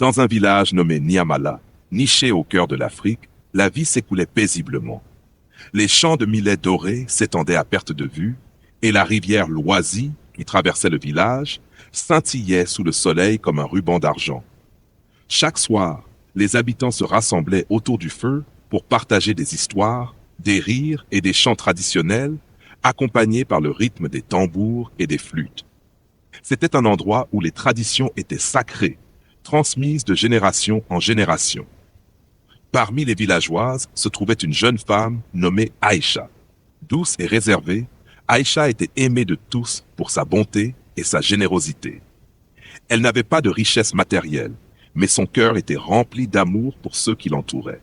Dans un village nommé Niamala, niché au cœur de l'Afrique, la vie s'écoulait paisiblement. Les champs de millet dorés s'étendaient à perte de vue, et la rivière Loisy, qui traversait le village, scintillait sous le soleil comme un ruban d'argent. Chaque soir, les habitants se rassemblaient autour du feu pour partager des histoires, des rires et des chants traditionnels, accompagnés par le rythme des tambours et des flûtes. C'était un endroit où les traditions étaient sacrées, transmises de génération en génération. Parmi les villageoises se trouvait une jeune femme nommée Aïcha. Douce et réservée, Aïcha était aimée de tous pour sa bonté et sa générosité. Elle n'avait pas de richesse matérielle, mais son cœur était rempli d'amour pour ceux qui l'entouraient.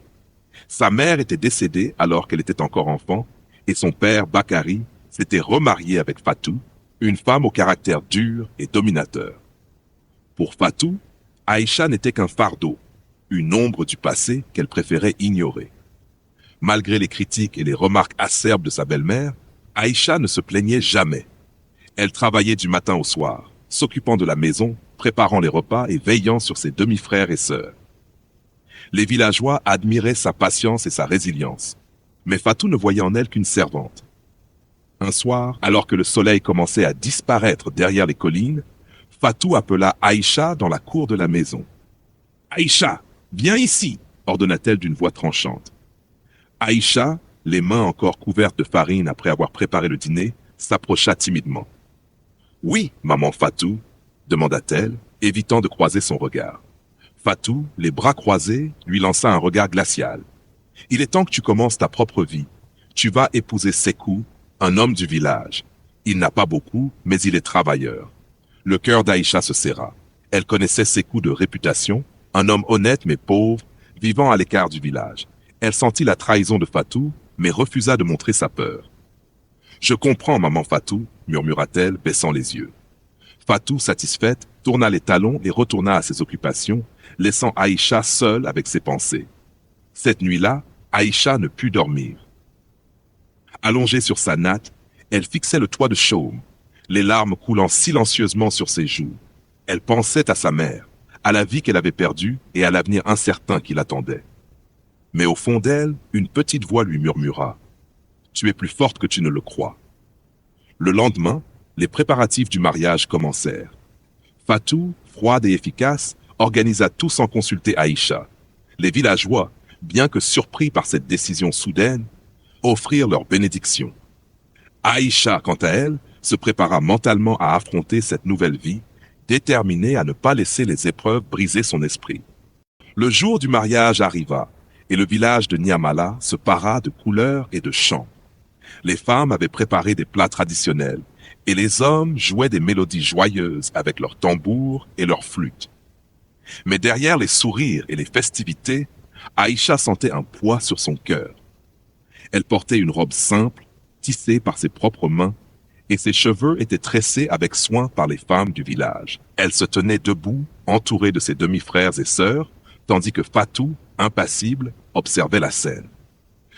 Sa mère était décédée alors qu'elle était encore enfant, et son père, Bakari, s'était remarié avec Fatou, une femme au caractère dur et dominateur. Pour Fatou, Aïcha n'était qu'un fardeau, une ombre du passé qu'elle préférait ignorer. Malgré les critiques et les remarques acerbes de sa belle-mère, Aïcha ne se plaignait jamais. Elle travaillait du matin au soir, s'occupant de la maison, préparant les repas et veillant sur ses demi-frères et sœurs. Les villageois admiraient sa patience et sa résilience, mais Fatou ne voyait en elle qu'une servante. Un soir, alors que le soleil commençait à disparaître derrière les collines, Fatou appela Aïcha dans la cour de la maison. « Aïcha, viens ici !» ordonna-t-elle d'une voix tranchante. Aïcha, les mains encore couvertes de farine après avoir préparé le dîner, s'approcha timidement. « Oui, maman Fatou ?» demanda-t-elle, évitant de croiser son regard. Fatou, les bras croisés, lui lança un regard glacial. « Il est temps que tu commences ta propre vie. Tu vas épouser Sékou, un homme du village. Il n'a pas beaucoup, mais il est travailleur. » Le cœur d'Aïcha se serra. Elle connaissait Sékou de réputation, un homme honnête mais pauvre, vivant à l'écart du village. Elle sentit la trahison de Fatou, mais refusa de montrer sa peur. « Je comprends, maman Fatou, » murmura-t-elle, baissant les yeux. Fatou, satisfaite, tourna les talons et retourna à ses occupations, laissant Aïcha seule avec ses pensées. Cette nuit-là, Aïcha ne put dormir. Allongée sur sa natte, elle fixait le toit de chaume, les larmes coulant silencieusement sur ses joues. Elle pensait à sa mère, à la vie qu'elle avait perdue et à l'avenir incertain qui l'attendait. Mais au fond d'elle, une petite voix lui murmura « Tu es plus forte que tu ne le crois ». Le lendemain, les préparatifs du mariage commencèrent. Fatou, froide et efficace, organisa tout sans consulter Aïcha. Les villageois, bien que surpris par cette décision soudaine, offrirent leur bénédiction. Aïcha, quant à elle, se prépara mentalement à affronter cette nouvelle vie, déterminée à ne pas laisser les épreuves briser son esprit. Le jour du mariage arriva, et le village de Niamala se para de couleurs et de chants. Les femmes avaient préparé des plats traditionnels, et les hommes jouaient des mélodies joyeuses avec leurs tambours et leurs flûtes. Mais derrière les sourires et les festivités, Aïcha sentait un poids sur son cœur. Elle portait une robe simple, tissée par ses propres mains, et ses cheveux étaient tressés avec soin par les femmes du village. Elle se tenait debout, entourée de ses demi-frères et sœurs, tandis que Fatou, impassible, observait la scène.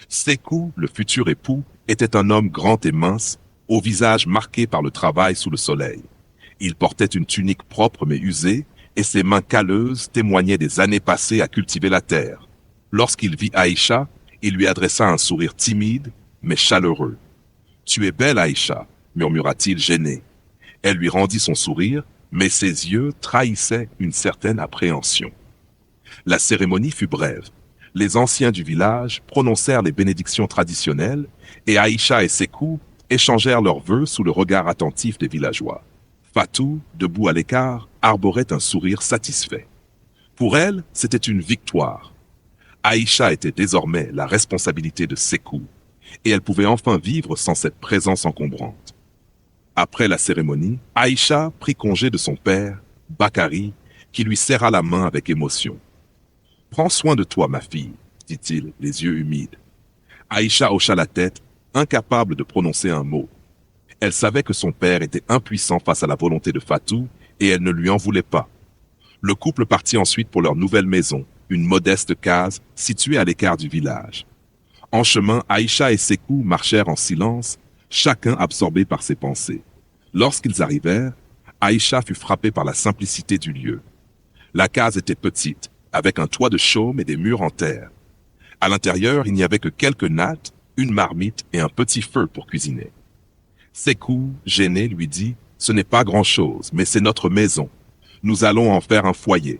Sékou, le futur époux, était un homme grand et mince, au visage marqué par le travail sous le soleil. Il portait une tunique propre mais usée, et ses mains calleuses témoignaient des années passées à cultiver la terre. Lorsqu'il vit Aïcha, il lui adressa un sourire timide, mais chaleureux. « Tu es belle, Aïcha », murmura-t-il gêné. Elle lui rendit son sourire, mais ses yeux trahissaient une certaine appréhension. La cérémonie fut brève. Les anciens du village prononcèrent les bénédictions traditionnelles, et Aïcha et Sékou échangèrent leurs vœux sous le regard attentif des villageois. Fatou, debout à l'écart, arborait un sourire satisfait. Pour elle, c'était une victoire. Aïcha était désormais la responsabilité de Sékou, et elle pouvait enfin vivre sans cette présence encombrante. Après la cérémonie, Aïcha prit congé de son père, Bakari, qui lui serra la main avec émotion. « Prends soin de toi, ma fille, » dit-il, les yeux humides. Aïcha hocha la tête, incapable de prononcer un mot. Elle savait que son père était impuissant face à la volonté de Fatou et elle ne lui en voulait pas. Le couple partit ensuite pour leur nouvelle maison, une modeste case située à l'écart du village. En chemin, Aïcha et Sékou marchèrent en silence, chacun absorbé par ses pensées. Lorsqu'ils arrivèrent, Aïcha fut frappée par la simplicité du lieu. La case était petite, avec un toit de chaume et des murs en terre. À l'intérieur, il n'y avait que quelques nattes, une marmite et un petit feu pour cuisiner. Sékou, gêné, lui dit « Ce n'est pas grand-chose, mais c'est notre maison. Nous allons en faire un foyer. »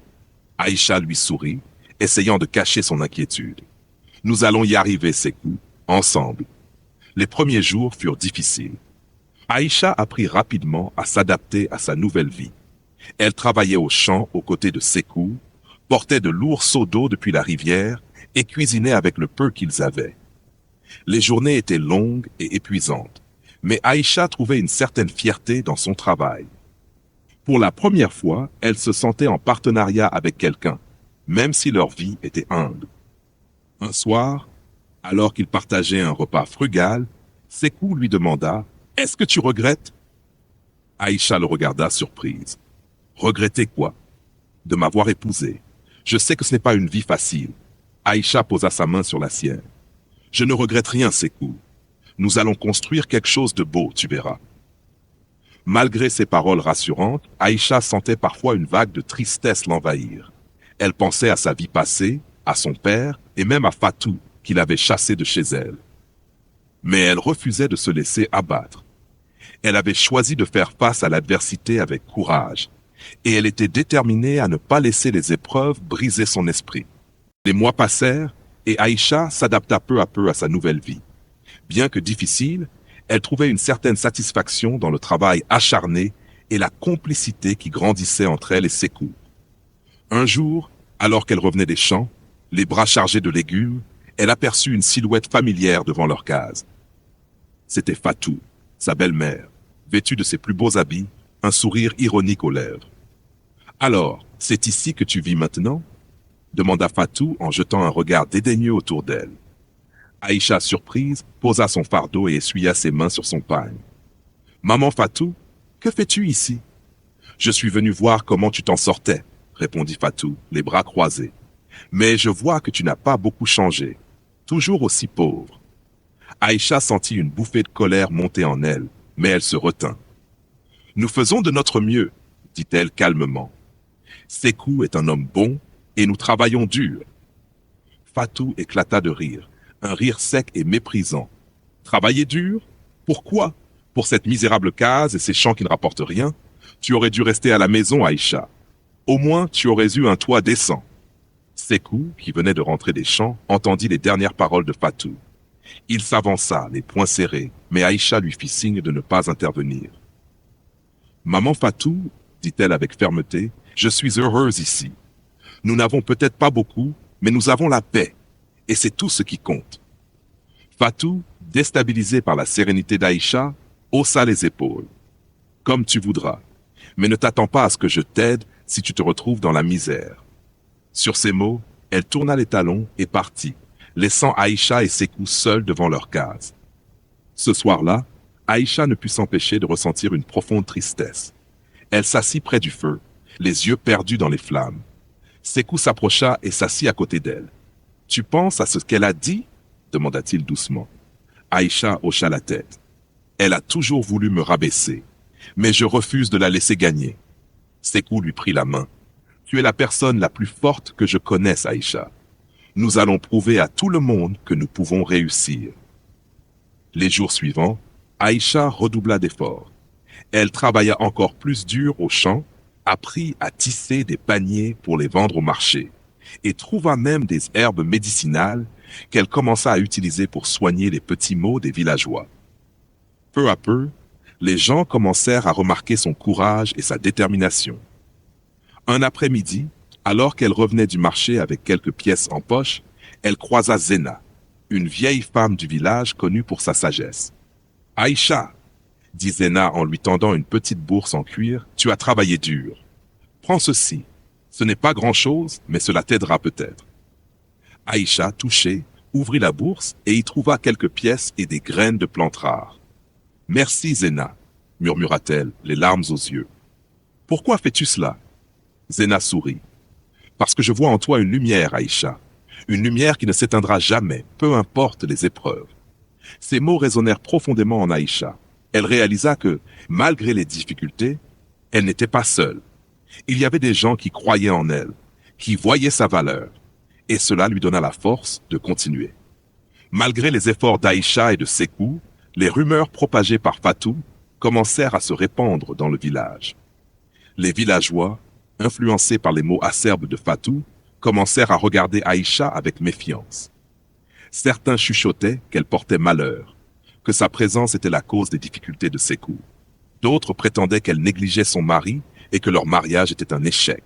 Aïcha lui sourit, essayant de cacher son inquiétude. « Nous allons y arriver, Sékou, ensemble. » Les premiers jours furent difficiles. Aïcha apprit rapidement à s'adapter à sa nouvelle vie. Elle travaillait au champ aux côtés de Sékou, portait de lourds seaux d'eau depuis la rivière et cuisinait avec le peu qu'ils avaient. Les journées étaient longues et épuisantes, mais Aïcha trouvait une certaine fierté dans son travail. Pour la première fois, elle se sentait en partenariat avec quelqu'un, même si leur vie était humble. Un soir, alors qu'ils partageaient un repas frugal, Sékou lui demanda « Est-ce que tu regrettes ?» Aïcha le regarda surprise. « Regretter quoi ?»« De m'avoir épousé. Je sais que ce n'est pas une vie facile. » Aïcha posa sa main sur la sienne. « Je ne regrette rien, Sékou. Nous allons construire quelque chose de beau, tu verras. » Malgré ces paroles rassurantes, Aïcha sentait parfois une vague de tristesse l'envahir. Elle pensait à sa vie passée, à son père et même à Fatou, qu'il avait chassé de chez elle. Mais elle refusait de se laisser abattre. Elle avait choisi de faire face à l'adversité avec courage, et elle était déterminée à ne pas laisser les épreuves briser son esprit. Les mois passèrent, et Aïcha s'adapta peu à peu à sa nouvelle vie. Bien que difficile, elle trouvait une certaine satisfaction dans le travail acharné et la complicité qui grandissait entre elle et Sékou. Un jour, alors qu'elle revenait des champs, les bras chargés de légumes, elle aperçut une silhouette familière devant leur case. C'était Fatou, sa belle-mère, vêtue de ses plus beaux habits, un sourire ironique aux lèvres. « Alors, c'est ici que tu vis maintenant ?» demanda Fatou en jetant un regard dédaigneux autour d'elle. Aïcha, surprise, posa son fardeau et essuya ses mains sur son pagne. « Maman Fatou, que fais-tu ici ?»« Je suis venu voir comment tu t'en sortais, » répondit Fatou, les bras croisés. « Mais je vois que tu n'as pas beaucoup changé, toujours aussi pauvre. » Aïcha sentit une bouffée de colère monter en elle, mais elle se retint. « Nous faisons de notre mieux, » dit-elle calmement. « Sékou est un homme bon et nous travaillons dur. » Fatou éclata de rire, un rire sec et méprisant. « Travailler dur? Pourquoi? Pour cette misérable case et ces champs qui ne rapportent rien? Tu aurais dû rester à la maison, Aïcha. Au moins, tu aurais eu un toit décent. » Sékou, qui venait de rentrer des champs, entendit les dernières paroles de Fatou. Il s'avança, les poings serrés, mais Aïcha lui fit signe de ne pas intervenir. « Maman Fatou, dit-elle avec fermeté, je suis heureuse ici. Nous n'avons peut-être pas beaucoup, mais nous avons la paix, et c'est tout ce qui compte. » Fatou, déstabilisé par la sérénité d'Aïcha, haussa les épaules. « Comme tu voudras, mais ne t'attends pas à ce que je t'aide si tu te retrouves dans la misère. » Sur ces mots, elle tourna les talons et partit, laissant Aïcha et Sékou seuls devant leur case. Ce soir-là, Aïcha ne put s'empêcher de ressentir une profonde tristesse. Elle s'assit près du feu, les yeux perdus dans les flammes. Sékou s'approcha et s'assit à côté d'elle. « Tu penses à ce qu'elle a dit ?» demanda-t-il doucement. Aïcha hocha la tête. « Elle a toujours voulu me rabaisser, mais je refuse de la laisser gagner. » Sékou lui prit la main. « Tu es la personne la plus forte que je connaisse, Aïcha. Nous allons prouver à tout le monde que nous pouvons réussir. » Les jours suivants, Aïcha redoubla d'efforts. Elle travailla encore plus dur au champ, apprit à tisser des paniers pour les vendre au marché, et trouva même des herbes médicinales qu'elle commença à utiliser pour soigner les petits maux des villageois. Peu à peu, les gens commencèrent à remarquer son courage et sa détermination. Un après-midi, alors qu'elle revenait du marché avec quelques pièces en poche, elle croisa Zena, une vieille femme du village connue pour sa sagesse. « Aïcha, » dit Zena en lui tendant une petite bourse en cuir, « tu as travaillé dur. Prends ceci. Ce n'est pas grand-chose, mais cela t'aidera peut-être. » Aïcha, touchée, ouvrit la bourse et y trouva quelques pièces et des graines de plantes rares. « Merci, Zena, » murmura-t-elle, les larmes aux yeux. « Pourquoi fais-tu cela ?» Zena sourit. « Parce que je vois en toi une lumière, Aïcha. Une lumière qui ne s'éteindra jamais, peu importe les épreuves. » Ces mots résonnèrent profondément en Aïcha. Elle réalisa que, malgré les difficultés, elle n'était pas seule. Il y avait des gens qui croyaient en elle, qui voyaient sa valeur, et cela lui donna la force de continuer. Malgré les efforts d'Aïcha et de Sékou, les rumeurs propagées par Fatou commencèrent à se répandre dans le village. Les villageois, influencés par les mots acerbes de Fatou, commencèrent à regarder Aïcha avec méfiance. Certains chuchotaient qu'elle portait malheur, que sa présence était la cause des difficultés de Sékou. D'autres prétendaient qu'elle négligeait son mari et que leur mariage était un échec.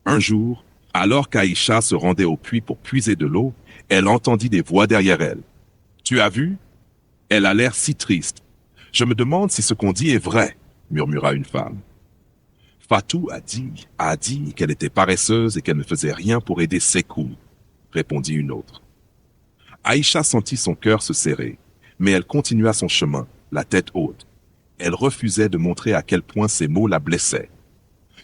Un jour, alors qu'Aïcha se rendait au puits pour puiser de l'eau, elle entendit des voix derrière elle. « Tu as vu? Elle a l'air si triste. Je me demande si ce qu'on dit est vrai, » murmura une femme. Fatou a dit qu'elle était paresseuse et qu'elle ne faisait rien pour aider Sékou, répondit une autre. Aïcha sentit son cœur se serrer, mais elle continua son chemin, la tête haute. Elle refusait de montrer à quel point ces mots la blessaient.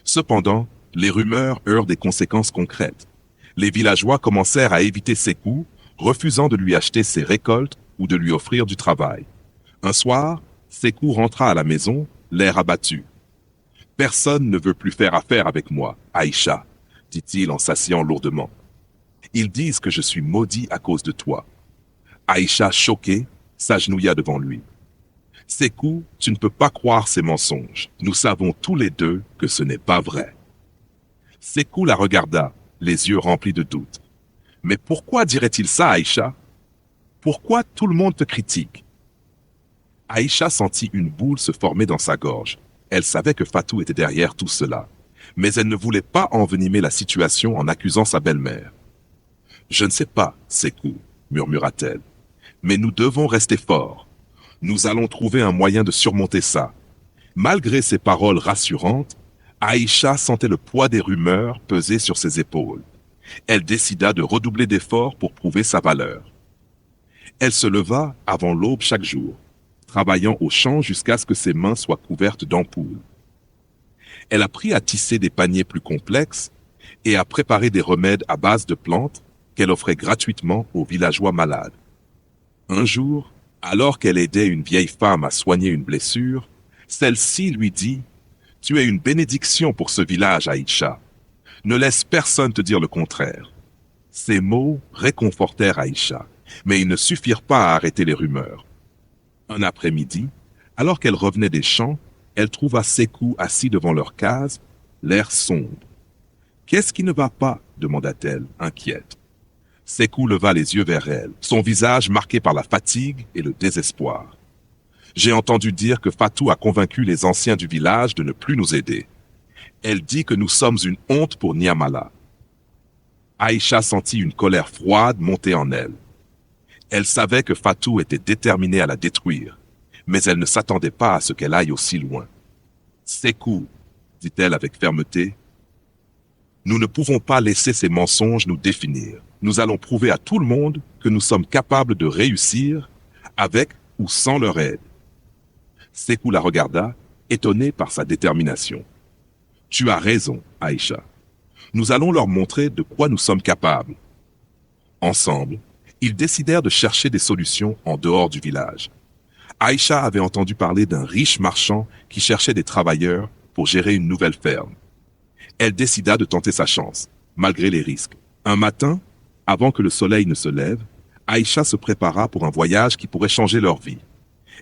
Cependant, les rumeurs eurent des conséquences concrètes. Les villageois commencèrent à éviter Sékou, refusant de lui acheter ses récoltes ou de lui offrir du travail. Un soir, Sékou rentra à la maison, l'air abattu. « Personne ne veut plus faire affaire avec moi, Aïcha, » dit-il en s'asseyant lourdement. « Ils disent que je suis maudit à cause de toi. » Aïcha, choquée, s'agenouilla devant lui. « Sékou, tu ne peux pas croire ces mensonges. Nous savons tous les deux que ce n'est pas vrai. » Sékou la regarda, les yeux remplis de doute. « Mais pourquoi dirait-il ça, Aïcha? Pourquoi tout le monde te critique ?» Aïcha sentit une boule se former dans sa gorge. Elle savait que Fatou était derrière tout cela, mais elle ne voulait pas envenimer la situation en accusant sa belle-mère. « Je ne sais pas, Sékou, » murmura-t-elle, « mais nous devons rester forts. Nous allons trouver un moyen de surmonter ça. » Malgré ces paroles rassurantes, Aïcha sentait le poids des rumeurs peser sur ses épaules. Elle décida de redoubler d'efforts pour prouver sa valeur. Elle se leva avant l'aube chaque jour, travaillant au champ jusqu'à ce que ses mains soient couvertes d'ampoules. Elle apprit à tisser des paniers plus complexes et à préparer des remèdes à base de plantes qu'elle offrait gratuitement aux villageois malades. Un jour, alors qu'elle aidait une vieille femme à soigner une blessure, celle-ci lui dit « Tu es une bénédiction pour ce village, Aïcha. Ne laisse personne te dire le contraire. » Ces mots réconfortèrent Aïcha, mais ils ne suffirent pas à arrêter les rumeurs. Un après-midi, alors qu'elle revenait des champs, elle trouva Sékou assis devant leur case, l'air sombre. « Qu'est-ce qui ne va pas ?» demanda-t-elle, inquiète. Sékou leva les yeux vers elle, son visage marqué par la fatigue et le désespoir. « J'ai entendu dire que Fatou a convaincu les anciens du village de ne plus nous aider. Elle dit que nous sommes une honte pour Niamala. » Aïcha sentit une colère froide monter en elle. Elle savait que Fatou était déterminée à la détruire, mais elle ne s'attendait pas à ce qu'elle aille aussi loin. « Sékou, » dit-elle avec fermeté, « nous ne pouvons pas laisser ces mensonges nous définir. Nous allons prouver à tout le monde que nous sommes capables de réussir avec ou sans leur aide. » Sékou la regarda, étonné par sa détermination. « Tu as raison, Aïcha. Nous allons leur montrer de quoi nous sommes capables. » Ensemble, ils décidèrent de chercher des solutions en dehors du village. Aïcha avait entendu parler d'un riche marchand qui cherchait des travailleurs pour gérer une nouvelle ferme. Elle décida de tenter sa chance, malgré les risques. Un matin, avant que le soleil ne se lève, Aïcha se prépara pour un voyage qui pourrait changer leur vie.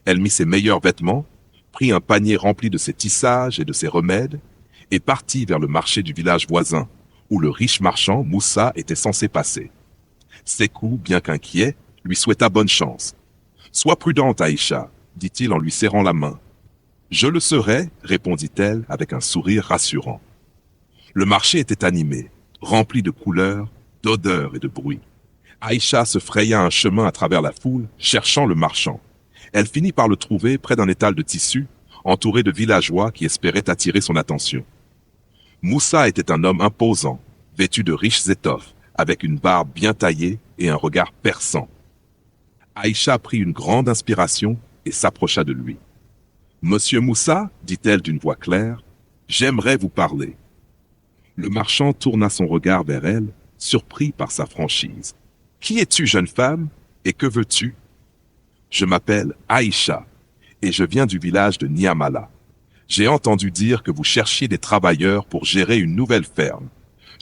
Elle mit ses meilleurs vêtements, prit un panier rempli de ses tissages et de ses remèdes, et partit vers le marché du village voisin, où le riche marchand Moussa était censé passer. Sékou, bien qu'inquiet, lui souhaita bonne chance. « Sois prudente, Aïcha, » dit-il en lui serrant la main. « Je le serai, » répondit-elle avec un sourire rassurant. Le marché était animé, rempli de couleurs, d'odeurs et de bruits. Aïcha se fraya un chemin à travers la foule, cherchant le marchand. Elle finit par le trouver près d'un étal de tissus, entouré de villageois qui espéraient attirer son attention. Moussa était un homme imposant, vêtu de riches étoffes, avec une barbe bien taillée et un regard perçant. Aïcha prit une grande inspiration et s'approcha de lui. « Monsieur Moussa, dit-elle d'une voix claire, j'aimerais vous parler. » Le marchand tourna son regard vers elle, surpris par sa franchise. « Qui es-tu, jeune femme, et que veux-tu ?»« Je m'appelle Aïcha, et je viens du village de Niamala. J'ai entendu dire que vous cherchiez des travailleurs pour gérer une nouvelle ferme.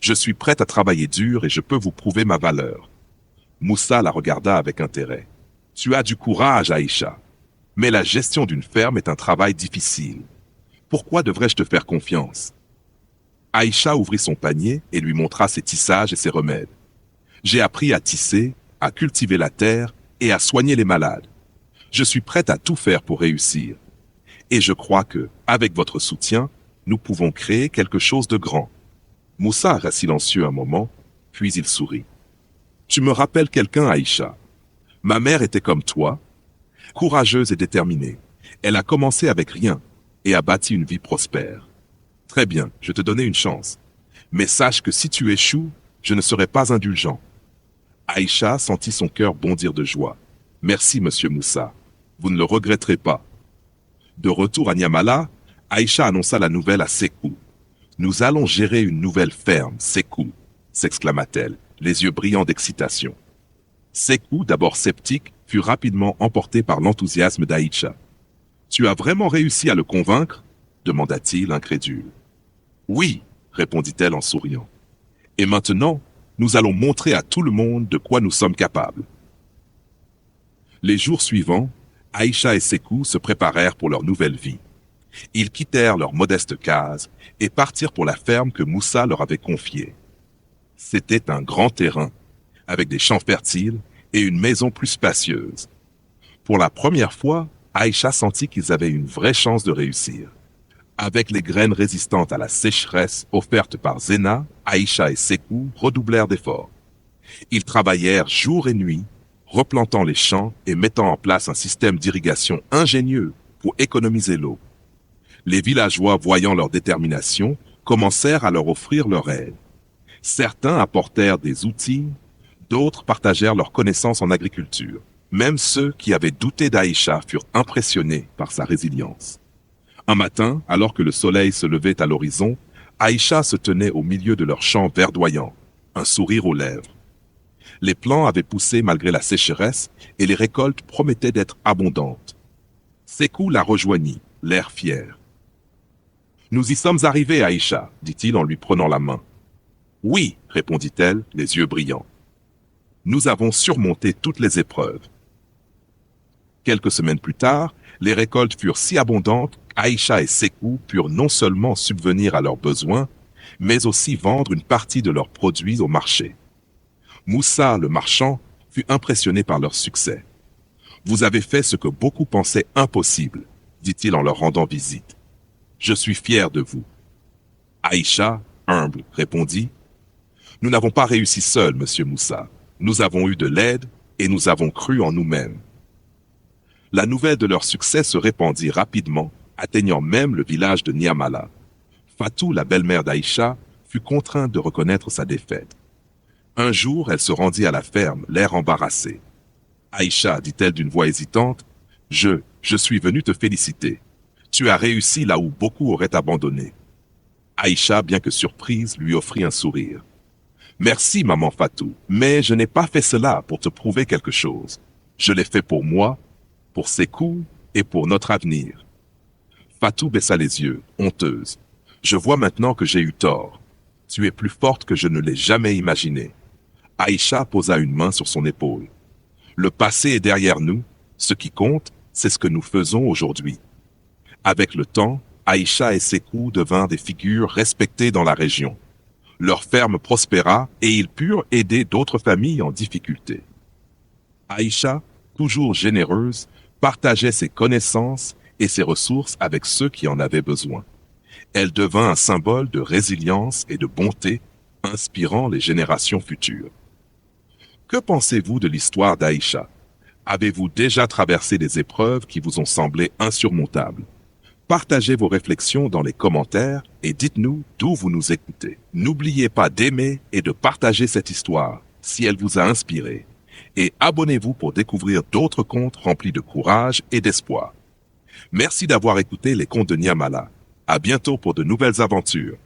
Je suis prête à travailler dur et je peux vous prouver ma valeur. Moussa la regarda avec intérêt. Tu as du courage, Aïcha. Mais la gestion d'une ferme est un travail difficile. Pourquoi devrais-je te faire confiance? Aïcha ouvrit son panier et lui montra ses tissages et ses remèdes. J'ai appris à tisser, à cultiver la terre et à soigner les malades. Je suis prête à tout faire pour réussir. Et je crois que, avec votre soutien, nous pouvons créer quelque chose de grand. Moussa resta silencieux un moment, puis il sourit. Tu me rappelles quelqu'un, Aïcha. Ma mère était comme toi, courageuse et déterminée. Elle a commencé avec rien et a bâti une vie prospère. Très bien, je te donnais une chance. Mais sache que si tu échoues, je ne serai pas indulgent. Aïcha sentit son cœur bondir de joie. Merci, monsieur Moussa. Vous ne le regretterez pas. De retour à Niamala, Aïcha annonça la nouvelle à Sékou. Nous allons gérer une nouvelle ferme, Sékou, s'exclama-t-elle, les yeux brillants d'excitation. Sékou, d'abord sceptique, fut rapidement emporté par l'enthousiasme d'Aïcha. Tu as vraiment réussi à le convaincre? Demanda-t-il, incrédule. Oui, répondit-elle en souriant. Et maintenant, nous allons montrer à tout le monde de quoi nous sommes capables. Les jours suivants, Aïcha et Sékou se préparèrent pour leur nouvelle vie. Ils quittèrent leur modeste case et partirent pour la ferme que Moussa leur avait confiée. C'était un grand terrain, avec des champs fertiles et une maison plus spacieuse. Pour la première fois, Aïcha sentit qu'ils avaient une vraie chance de réussir. Avec les graines résistantes à la sécheresse offertes par Zéna, Aïcha et Sékou redoublèrent d'efforts. Ils travaillèrent jour et nuit, replantant les champs et mettant en place un système d'irrigation ingénieux pour économiser l'eau. Les villageois, voyant leur détermination, commencèrent à leur offrir leur aide. Certains apportèrent des outils, d'autres partagèrent leurs connaissances en agriculture. Même ceux qui avaient douté d'Aïcha furent impressionnés par sa résilience. Un matin, alors que le soleil se levait à l'horizon, Aïcha se tenait au milieu de leur champ verdoyant, un sourire aux lèvres. Les plants avaient poussé malgré la sécheresse et les récoltes promettaient d'être abondantes. Sékou la rejoignit, l'air fier. « Nous y sommes arrivés, Aïcha, dit-il en lui prenant la main. « Oui, répondit-elle, les yeux brillants. Nous avons surmonté toutes les épreuves. » Quelques semaines plus tard, les récoltes furent si abondantes qu'Aïcha et Sékou purent non seulement subvenir à leurs besoins, mais aussi vendre une partie de leurs produits au marché. Moussa, le marchand, fut impressionné par leur succès. « Vous avez fait ce que beaucoup pensaient impossible, dit-il en leur rendant visite. Je suis fier de vous. » Aïcha, humble, répondit, « Nous n'avons pas réussi seuls, monsieur Moussa. Nous avons eu de l'aide et nous avons cru en nous-mêmes. » La nouvelle de leur succès se répandit rapidement, atteignant même le village de Niamala. Fatou, la belle-mère d'Aïcha, fut contrainte de reconnaître sa défaite. Un jour, elle se rendit à la ferme, l'air embarrassé. « Aïcha, dit-elle d'une voix hésitante, je suis venue te féliciter. Tu as réussi là où beaucoup auraient abandonné. » Aïcha, bien que surprise, lui offrit un sourire. « Merci, maman Fatou, mais je n'ai pas fait cela pour te prouver quelque chose. Je l'ai fait pour moi, pour Sékou et pour notre avenir. » Fatou baissa les yeux, honteuse. « Je vois maintenant que j'ai eu tort. Tu es plus forte que je ne l'ai jamais imaginé. » Aïcha posa une main sur son épaule. « Le passé est derrière nous. Ce qui compte, c'est ce que nous faisons aujourd'hui. » Avec le temps, Aïcha et Sékou devinrent des figures respectées dans la région. Leur ferme prospéra et ils purent aider d'autres familles en difficulté. Aïcha, toujours généreuse, partageait ses connaissances et ses ressources avec ceux qui en avaient besoin. Elle devint un symbole de résilience et de bonté, inspirant les générations futures. Que pensez-vous de l'histoire d'Aïcha? Avez-vous déjà traversé des épreuves qui vous ont semblé insurmontables? Partagez vos réflexions dans les commentaires et dites-nous d'où vous nous écoutez. N'oubliez pas d'aimer et de partager cette histoire si elle vous a inspiré. Et abonnez-vous pour découvrir d'autres contes remplis de courage et d'espoir. Merci d'avoir écouté les contes de Niamala. À bientôt pour de nouvelles aventures.